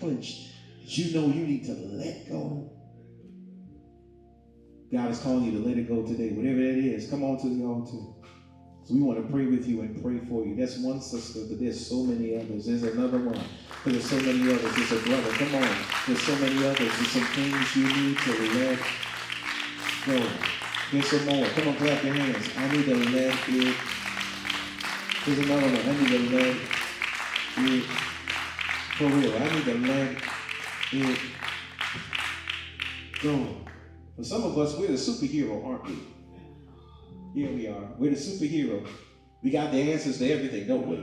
clenched, you know you need to let go. God is calling you to let it go today, whatever that is. Come on to the altar. So we want to pray with you and pray for you. That's one sister, but there's so many others. There's another one, but there's so many others. There's a brother. Come on. There's so many others. There's some things you need to let go. There's some more. Come on, clap your hands. I need to let it. There's another one. I need to let it. For real. I need to let it go. For some of us, we're the superhero, aren't we? Here we are. We're the superhero. We got the answers to everything, don't we?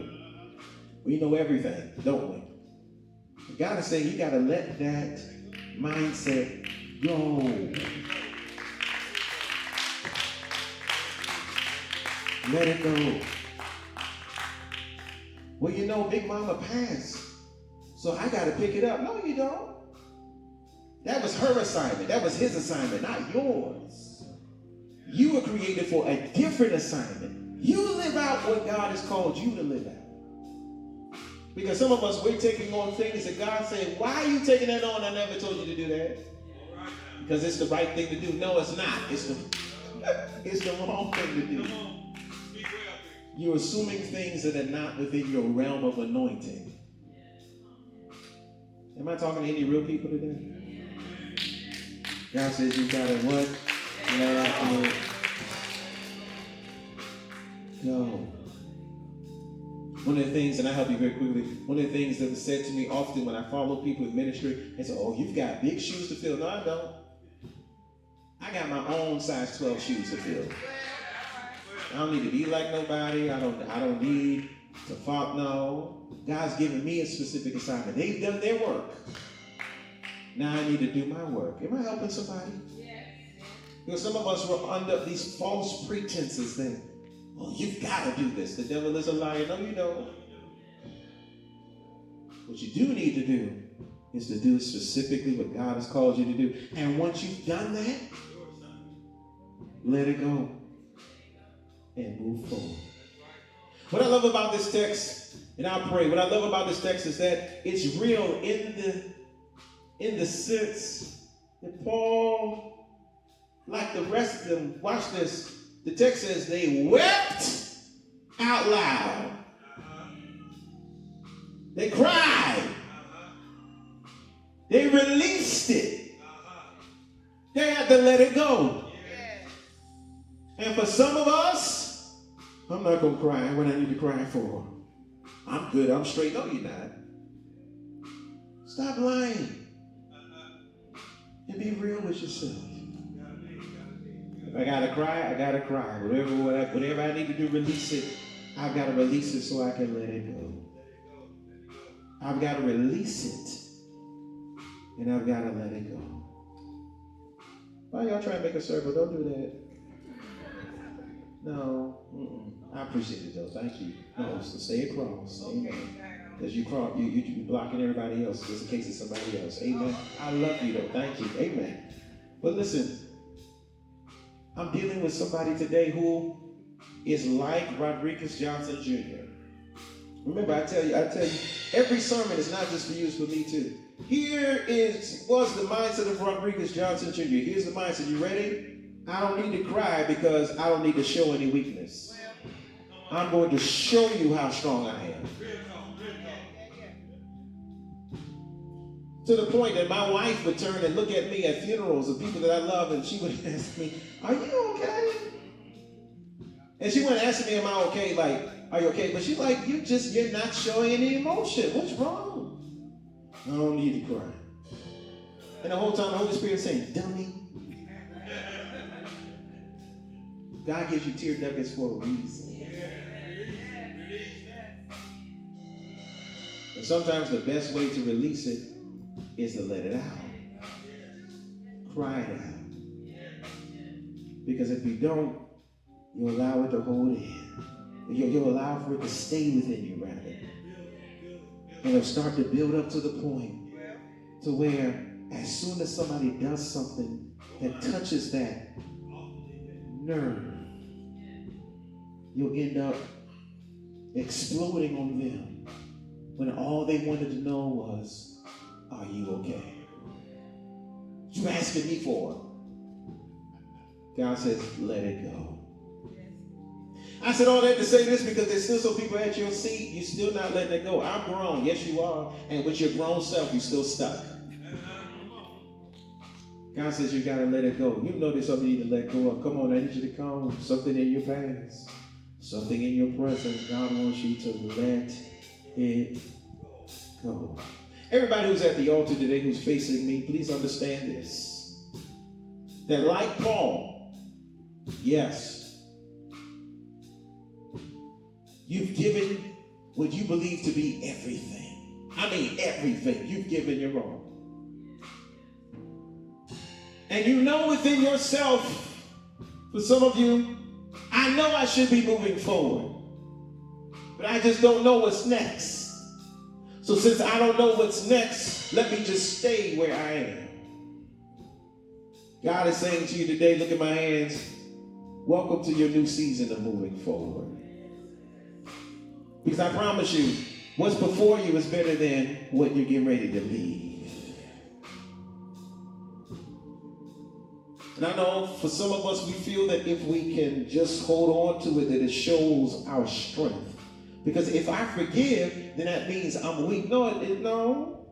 We know everything, don't we? God is saying you got to let that mindset go. Let it go. Well, you know, Big Mama passed, so I got to pick it up. No, you don't. That was her assignment. That was his assignment, not yours. You were created for a different assignment. You live out what God has called you to live out. Because some of us, we're taking on things that God said, why are you taking that on? I never told you to do that. Because it's the right thing to do. No, it's not. It's the wrong thing to do. You're assuming things that are not within your realm of anointing. Am I talking to any real people today? God says you gotta what? Let it go. One of the things, and I help you very quickly, one of the things that was said to me often when I follow people in ministry, they say, oh, you've got big shoes to fill. No, I don't. I got my own size 12 shoes to fill. I don't need to be like nobody. I don't need to follow. No. God's given me a specific assignment. They've done their work. Now I need to do my work. Am I helping somebody? Yes. Because some of us were under these false pretenses that, oh, you've got to do this. The devil is a liar. No, you don't. What you do need to do is to do specifically what God has called you to do. And once you've done that, let it go and move forward. What I love about this text, and I pray, what I love about this text is that it's real in the sense that Paul, like the rest of them, watch this, the text says they wept out loud. They cried. They released it. They had to let it go. And for some of us, I'm not going to cry when I need to cry for. I'm good, I'm straight. No, you're not. Stop lying. And be real with yourself. If I gotta cry, I gotta cry. Whatever I need to do, release it. I've got to release it so I can let it go. I've got to release it. And I've got to let it go. Why y'all trying to make a circle? Don't do that. No. I appreciate it though. Thank you. No, so stay across. Amen. As you cross, you're blocking everybody else just in case it's somebody else. Amen. I love you though. Thank you. Amen. But listen, I'm dealing with somebody today who is like Rodriguez Johnson Jr. Remember, I tell you, every sermon is not just for you, it's for me too. Here was the mindset of Rodriguez Johnson Jr. Here's the mindset. You ready? I don't need to cry because I don't need to show any weakness. I'm going to show you how strong I am. To the point that my wife would turn and look at me at funerals of people that I love, and she would ask me, are you okay? And she wouldn't ask me, am I okay? Like, are you okay? But she's like, you're not showing any emotion. What's wrong? I don't need to cry. And the whole time the Holy Spirit is saying, dummy. God gives you tear ducts for a reason. And sometimes the best way to release it is to let it out. Cry it out. Because if you don't, you'll allow it to hold in. You'll allow for it to stay within you, rather. And it'll start to build up to the point to where as soon as somebody does something that touches that nerve, you'll end up exploding on them when all they wanted to know was, you okay? You asking me for? God says, let it go. I said all that to say this because there's still some people at your seat. You're still not letting it go. I'm grown. Yes, you are. And with your grown self, you're still stuck. God says you got to let it go. You know there's something you need to let go of. Come on, I need you to come. Something in your past. Something in your present. God wants you to let it go. Everybody who's at the altar today who's facing me, please understand this. That like Paul, yes, you've given what you believe to be everything. I mean everything. You've given your all. And you know within yourself, for some of you, I know I should be moving forward, but I just don't know what's next. So since I don't know what's next, let me just stay where I am. God is saying to you today, look at my hands, welcome to your new season of moving forward. Because I promise you, what's before you is better than what you're getting ready to leave. And I know for some of us, we feel that if we can just hold on to it, that it shows our strength. Because if I forgive, then that means I'm weak. No.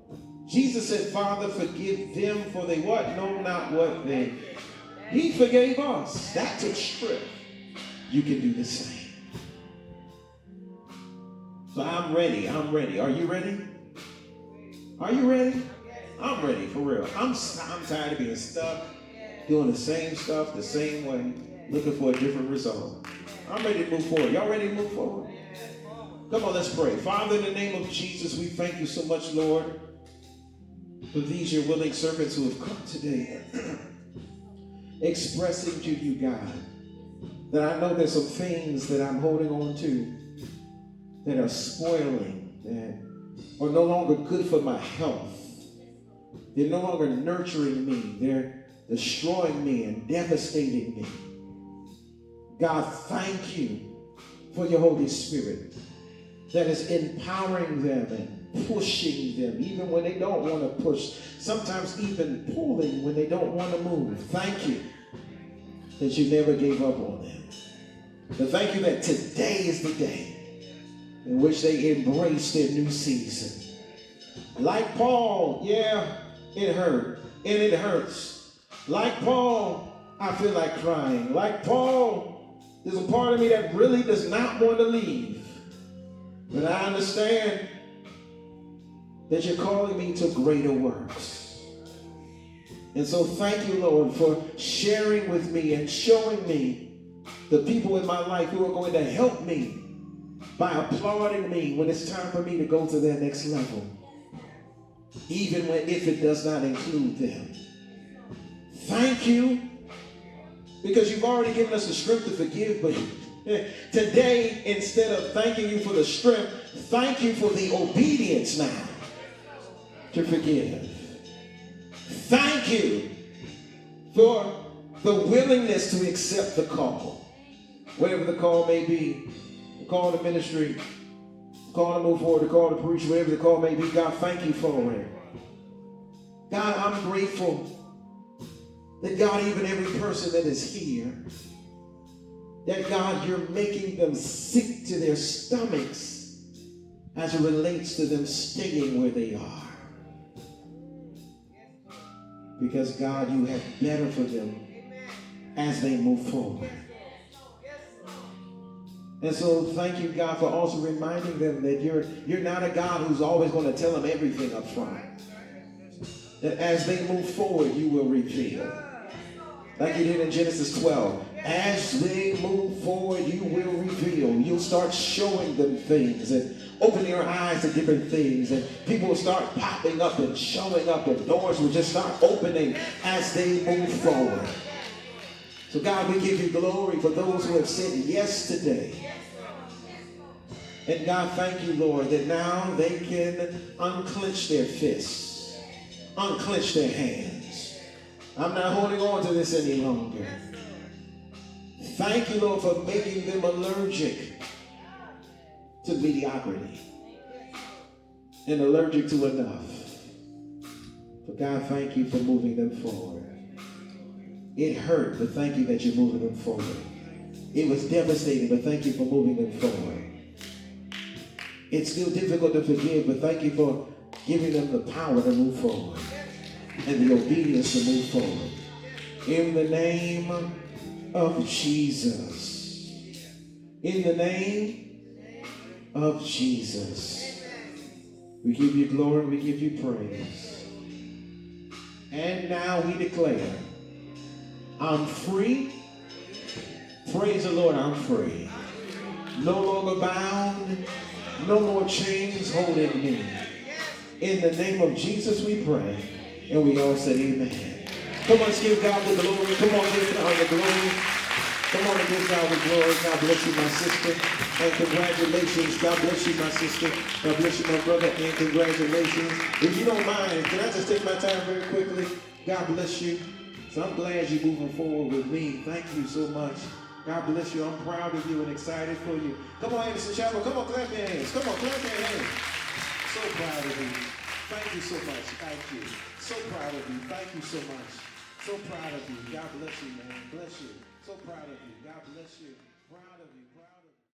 Jesus said, Father, forgive them for they what? Know not what they. He forgave us. That took strength. You can do the same. So I'm ready. Are you ready? Are you ready? I'm ready, for real. I'm tired of being stuck, doing the same stuff the same way, looking for a different result. I'm ready to move forward. Y'all ready to move forward? Come on, let's pray. Father, in the name of Jesus, we thank you so much, Lord, for these your willing servants who have come today expressing to you, God, that I know there's some things that I'm holding on to that are spoiling, that are no longer good for my health. They're no longer nurturing me. They're destroying me and devastating me. God, thank you for your Holy Spirit that is empowering them and pushing them even when they don't want to push. Sometimes even pulling when they don't want to move. Thank you that you never gave up on them. But thank you that today is the day in which they embrace their new season. Like Paul, yeah, it hurt and it hurts. Like Paul, I feel like crying. Like Paul, there's a part of me that really does not want to leave. But I understand that you're calling me to greater works. And so thank you, Lord, for sharing with me and showing me the people in my life who are going to help me by applauding me when it's time for me to go to that next level, even if it does not include them. Thank you, because you've already given us the strength to forgive, but today, instead of thanking you for the strength, thank you for the obedience now to forgive. Thank you for the willingness to accept the call, whatever the call may be, the call to ministry, the call to move forward, the call to preach, whatever the call may be. God, thank you for it. God, I'm grateful that God, even every person that is here, that God, you're making them sick to their stomachs as it relates to them staying where they are. Because God, you have better for them as they move forward. And so thank you, God, for also reminding them that you're not a God who's always going to tell them everything up front. That as they move forward, you will reveal. Like you did in Genesis 12. As they move forward, you will reveal. You'll start showing them things and opening their eyes to different things. And people will start popping up and showing up. And doors will just start opening as they move forward. So God, we give you glory for those who have said yes today. And God, thank you, Lord, that now they can unclench their fists, unclench their hands. I'm not holding on to this any longer. Thank you, Lord, for making them allergic to mediocrity and allergic to enough. But God, thank you for moving them forward. It hurt, but thank you that you're moving them forward. It was devastating, but thank you for moving them forward. It's still difficult to forgive, but thank you for giving them the power to move forward and the obedience to move forward. In the name of Jesus. In the name of Jesus. We give you glory, we give you praise. And now we declare, I'm free. Praise the Lord, I'm free. No longer bound. No more chains holding me. In the name of Jesus we pray. And we all said amen. Come on, let's give God the glory. Come on, give God the glory. Come on and give God the glory. God bless you, my sister. And congratulations. God bless you, my sister. God bless you, my brother. And congratulations. If you don't mind, can I just take my time very quickly? God bless you. So I'm glad you're moving forward with me. Thank you so much. God bless you. I'm proud of you and excited for you. Come on, Anderson Chapel. Come on, clap your hands. Come on, clap your hands. So proud of you. Thank you so much. Thank you. So proud of you. Thank you so much. So proud of you. God bless you, man. Bless you. So proud of you. God bless you. Proud of you. Proud